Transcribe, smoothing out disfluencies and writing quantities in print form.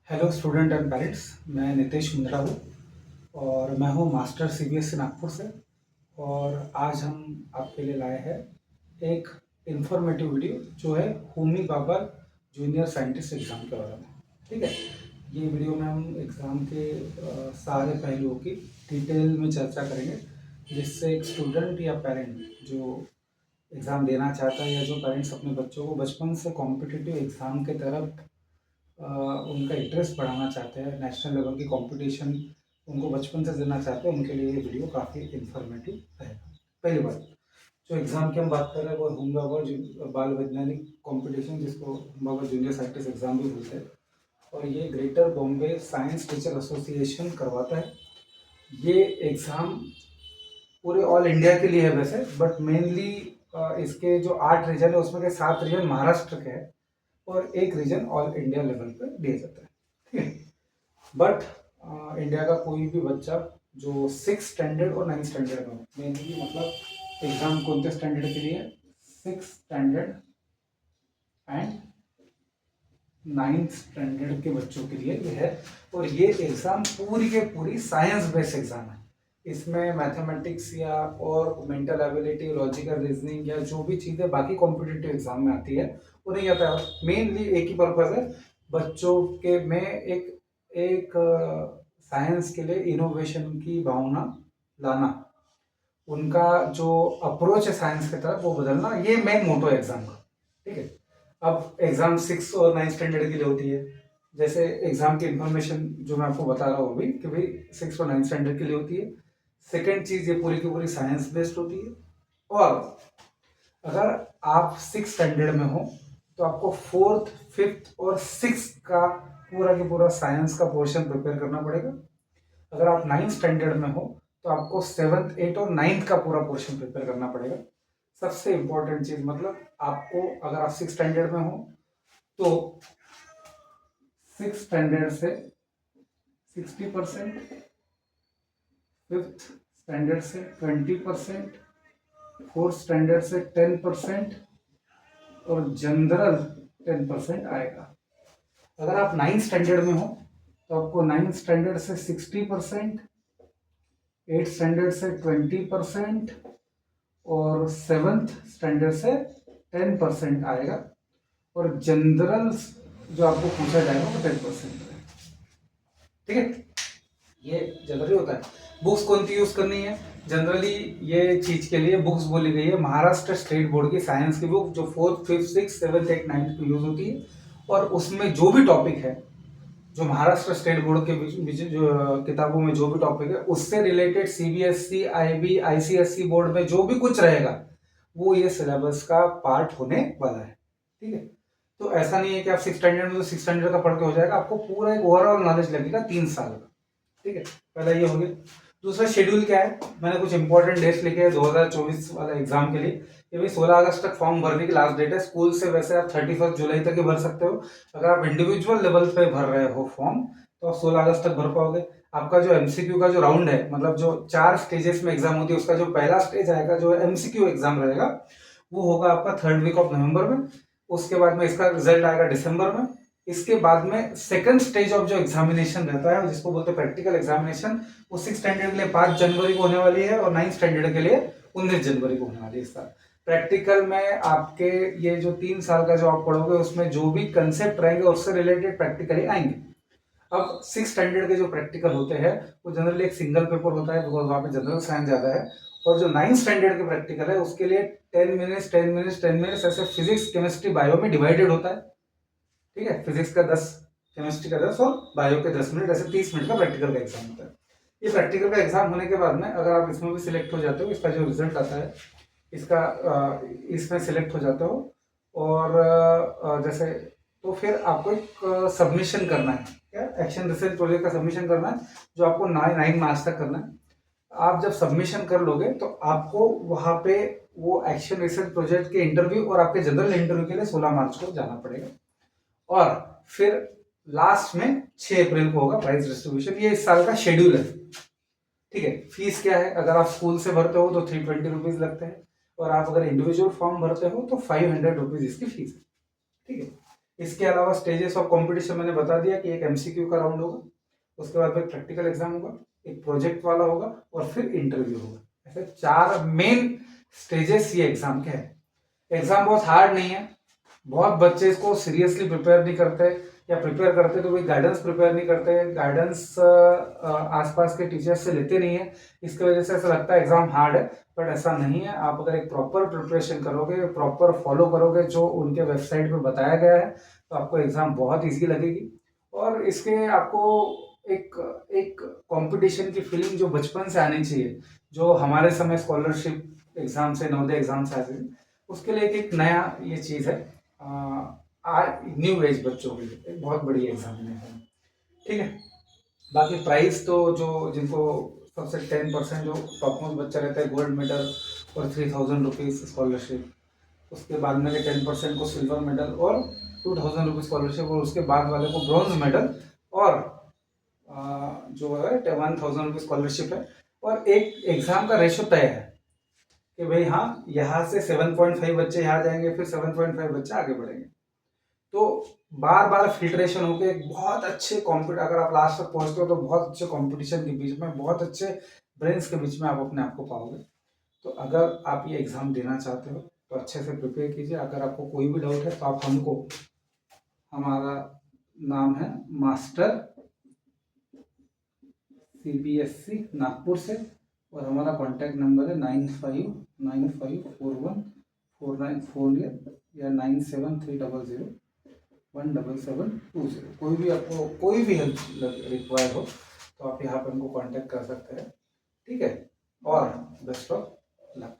Hello student and parents, मैं नितेश मुंद्रा हूँ और मैं हूँ मास्टर सीबीएसई नागपुर से। और आज हम आपके लिए लाए हैं एक इंफॉर्मेटिव वीडियो जो है Homi Bhabha junior scientist exam के बारे में। ठीक है, ये वीडियो में हम एग्ज़ाम के सारे पहलुओं की डिटेल में चर्चा करेंगे, जिससे एक स्टूडेंट या पेरेंट जो एग्ज़ाम देना चाहता है या जो पेरेंट्स अपने बच्चों को बचपन से कॉम्पिटिटिव एग्ज़ाम के तरफ उनका इंटरेस्ट बढ़ाना चाहते हैं, नेशनल लेवल की कंपटीशन उनको बचपन से देना चाहते हैं, उनके लिए ये वीडियो काफ़ी इन्फॉर्मेटिव रहेगा। पहली बात, जो एग्ज़ाम की हम बात कर रहे हैं वो होमी भाभा बाल वैज्ञानिक कंपटीशन, जिसको Homi Bhabha junior scientist exam भी बोलते हैं, और ये greater Bombay science teacher association करवाता है। ये एग्ज़ाम पूरे ऑल इंडिया के लिए है वैसे, बट मेनली इसके जो 8 रीजन है उसमें के 7 रीजन महाराष्ट्र के हैं और एक रीजन ऑल इंडिया लेवल पे दिया जाता है। ठीक है, बट इंडिया का कोई भी बच्चा जो 6 स्टैंडर्ड और 9 स्टैंडर्ड में हो, मेनली मतलब एग्जाम कौन से स्टैंडर्ड के लिए, 6 स्टैंडर्ड एंड 9th स्टैंडर्ड के बच्चों के लिए ये है। और ये एग्ज़ाम पूरी के पूरी साइंस बेस्ड एग्ज़ाम है। इसमें मैथमेटिक्स या और मेंटल एबिलिटी, लॉजिकल रीजनिंग या जो भी चीज़ें बाकी कॉम्पिटिटिव एग्जाम में आती है वो नहीं आता है। मेनली एक ही पर्पज़ है, बच्चों के में एक एक साइंस के लिए इनोवेशन की भावना लाना, उनका जो अप्रोच है साइंस की तरफ वो बदलना, ये मेन मोटो है एग्जाम का। ठीक है, अब एग्जाम 6 और 9 स्टैंडर्ड के लिए होती है। जैसे एग्जाम की इंफॉर्मेशन जो मैं आपको बता रहा हूँ अभी कि भाई 6 और 9 स्टैंडर्ड के लिए होती है। सेकेंड चीज, ये पूरी की पूरी साइंस बेस्ड होती है। और अगर आप 6 स्टैंडर्ड में हो तो आपको 4th, 5th और 6th का पूरा के पूरा साइंस का पोर्शन प्रिपेयर करना पड़ेगा। अगर आप 9th स्टैंडर्ड में हो तो आपको 7th, 8th और 9th का पूरा पोर्शन प्रिपेयर करना पड़ेगा। सबसे इंपॉर्टेंट चीज, मतलब आपको अगर आप 6 स्टैंडर्ड में हो तो 6 स्टैंडर्ड से 60%, 5th स्टैंडर्ड से 20%, 4th स्टैंडर्ड से 10% और जनरल 10% आएगा। अगर आप 9th स्टैंडर्ड में हो तो आपको 9th स्टैंडर्ड से 60%, 8th स्टैंडर्ड से 20% और 7th स्टैंडर्ड से 10% आएगा। और जनरल जो आपको पूछा जाएगा वो 10% है। ठीक है, ये जनरली होता है। बुक्स कौन सी यूज करनी है, जनरली ये चीज के लिए बुक्स बोली गई है महाराष्ट्र स्टेट बोर्ड की साइंस की बुक, जो 4th, 5th, 6th, 7th, 8th, 9th को यूज होती है। और उसमें जो भी टॉपिक है, जो महाराष्ट्र स्टेट बोर्ड के जो किताबों में जो भी टॉपिक है उससे related CBSE, IB, ICSE board में जो भी कुछ रहेगा वो ये सिलेबस का पार्ट होने वाला है। ठीक है, तो ऐसा नहीं है कि आप 6 स्टैंडर्ड में तो 6 स्टैंडर्ड का पढ़ के हो जाएगा, आपको पूरा एक ओवरऑल नॉलेज लगेगा 3 साल का। ठीक है, पहला ये हो गया। दूसरा शेड्यूल क्या है, मैंने कुछ इंपॉर्टेंट डेट्स लिखे हैं 2024 वाला एग्जाम के लिए। ये भाई 16 अगस्त तक फॉर्म भरने की लास्ट डेट है। स्कूल से वैसे आप 31 जुलाई तक ही भर सकते हो। अगर आप इंडिविजुअल लेवल पे भर रहे हो फॉर्म तो आप 16 अगस्त तक भर पाओगे। आपका जो एमसीक्यू का जो राउंड है, मतलब जो 4 स्टेजेस में एग्जाम होती है, उसका जो पहला स्टेज आएगा जो एमसीक्यू एग्जाम रहेगा वो होगा आपका 3rd वीक ऑफ नवंबर में। उसके बाद में इसका रिजल्ट आएगा दिसंबर में। इसके बाद में सेकंड स्टेज ऑफ जो एग्जामिनेशन रहता है जिसको बोलते हैं प्रैक्टिकल एग्जामिनेशन, वो 6 स्टैंडर्ड के लिए 5 जनवरी को होने वाली है और 9 स्टैंडर्ड के लिए 19 जनवरी को होने वाली है इस साल। प्रैक्टिकल में आपके ये जो 3 साल का जो आप पढ़ोगे उसमें जो भी कंसेप्ट रहेंगे उससे रिलेटेड प्रैक्टिकली आएंगे। अब 6 स्टैंडर्ड के जो प्रैक्टिकल होते हैं वो जनरली एक सिंगल पेपर होता है, बिकॉज वहाँ पे जनरल साइंस ज्यादा है। और जो 9 स्टैंडर्ड के प्रैक्टिकल है उसके लिए 10 मिनट्स 10 मिनट्स 10 मिनट्स ऐसे फिजिक्स, केमिस्ट्री, बायो में डिवाइडेड होता है। ठीक है, फिजिक्स का 10, केमिस्ट्री का 10 और बायो के 10 मिनट, ऐसे 30 मिनट का प्रैक्टिकल का एग्जाम होता है। ये प्रैक्टिकल का एग्जाम होने के बाद में अगर आप इसमें भी सिलेक्ट हो जाते हो, इसका जो रिजल्ट आता है इसका इसमें सिलेक्ट हो जाते हो और जैसे तो फिर आपको एक सबमिशन करना है, क्या एक्शन रिसर्च प्रोजेक्ट का सबमिशन करना है जो आपको 9 मार्च तक करना है। आप जब सबमिशन कर लोगे तो आपको वहां पे वो एक्शन रिसर्च प्रोजेक्ट के इंटरव्यू और आपके जनरल इंटरव्यू के लिए 16 मार्च को जाना पड़ेगा। और फिर लास्ट में 6 अप्रैल को होगा प्राइज डिस्ट्रीब्यूशन। ये इस साल का शेड्यूल है। ठीक है, फीस क्या है, अगर आप स्कूल से भरते हो तो 320 रुपीज लगते हैं और आप अगर इंडिविजुअल फॉर्म भरते हो तो 500 रुपीज इसकी फीस है। ठीक है, इसके अलावा स्टेजेस ऑफ कंपटीशन मैंने बता दिया कि एक एमसीक्यू का राउंड होगा, उसके बाद फिर प्रैक्टिकल एग्जाम होगा, एक प्रोजेक्ट वाला होगा और फिर इंटरव्यू होगा। ऐसे 4 मेन स्टेजेस ये एग्जाम के हैं। एग्जाम बहुत हार्ड नहीं है, बहुत बच्चे इसको सीरियसली प्रिपेयर नहीं करते, या प्रिपेयर करते तो कोई गाइडेंस प्रिपेयर नहीं करते, गाइडेंस आसपास के टीचर्स से लेते नहीं है, इसकी वजह से ऐसा लगता है एग्जाम हार्ड है, बट ऐसा नहीं है। आप अगर एक प्रॉपर प्रिपरेशन करोगे, प्रॉपर फॉलो करोगे जो उनके वेबसाइट पे बताया गया है, तो आपको एग्जाम बहुत ईजी लगेगी। और इसके आपको एक एक कंपटीशन की फीलिंग जो बचपन से आनी चाहिए, जो हमारे समय स्कॉलरशिप एग्जाम से, नवोदय एग्जाम से आती थी, उसके लिए एक नया ये चीज़ है। न्यू एज बच्चों के लिए एक बहुत बड़ी एग्जामिनेशन, ठीक है। बाकी प्राइस तो जो जिनको सबसे 10% जो टॉप मोस्ट बच्चा रहता है, गोल्ड मेडल और 3000 रुपीज़ स्कॉलरशिप, उसके बाद में 10% को सिल्वर मेडल और 2000 रुपीज़ स्कॉलरशिप, और उसके बाद वाले को ब्रॉन्ज मेडल और जो है 1000 रुपीज़ स्कॉलरशिप है। और एक एग्ज़ाम का रेशो तय है कि भाई हाँ, यहाँ से 7.5 बच्चे यहाँ जाएंगे, फिर 7.5 बच्चे आगे बढ़ेंगे। तो बार बार फिल्ट्रेशन होकर एक बहुत अच्छे अगर आप लास्ट तक पहुँचते हो तो बहुत अच्छे कॉम्पिटिशन के बीच में, बहुत अच्छे ब्रेन्स के बीच में आप अपने आप को पाओगे। तो अगर आप ये एग्ज़ाम देना चाहते हो तो अच्छे से प्रिपेयर कीजिए। अगर आपको कोई भी डाउट है तो आप हमको, हमारा नाम है मास्टर CBSE नागपुर से, और हमारा कॉन्टैक्ट नंबर है 9595414948 या 9730017720। कोई भी आपको कोई भी हेल्प रिक्वायर हो तो आप यहाँ पर हमको कांटेक्ट कर सकते हैं, ठीक है। और बेस्ट ऑफ लक।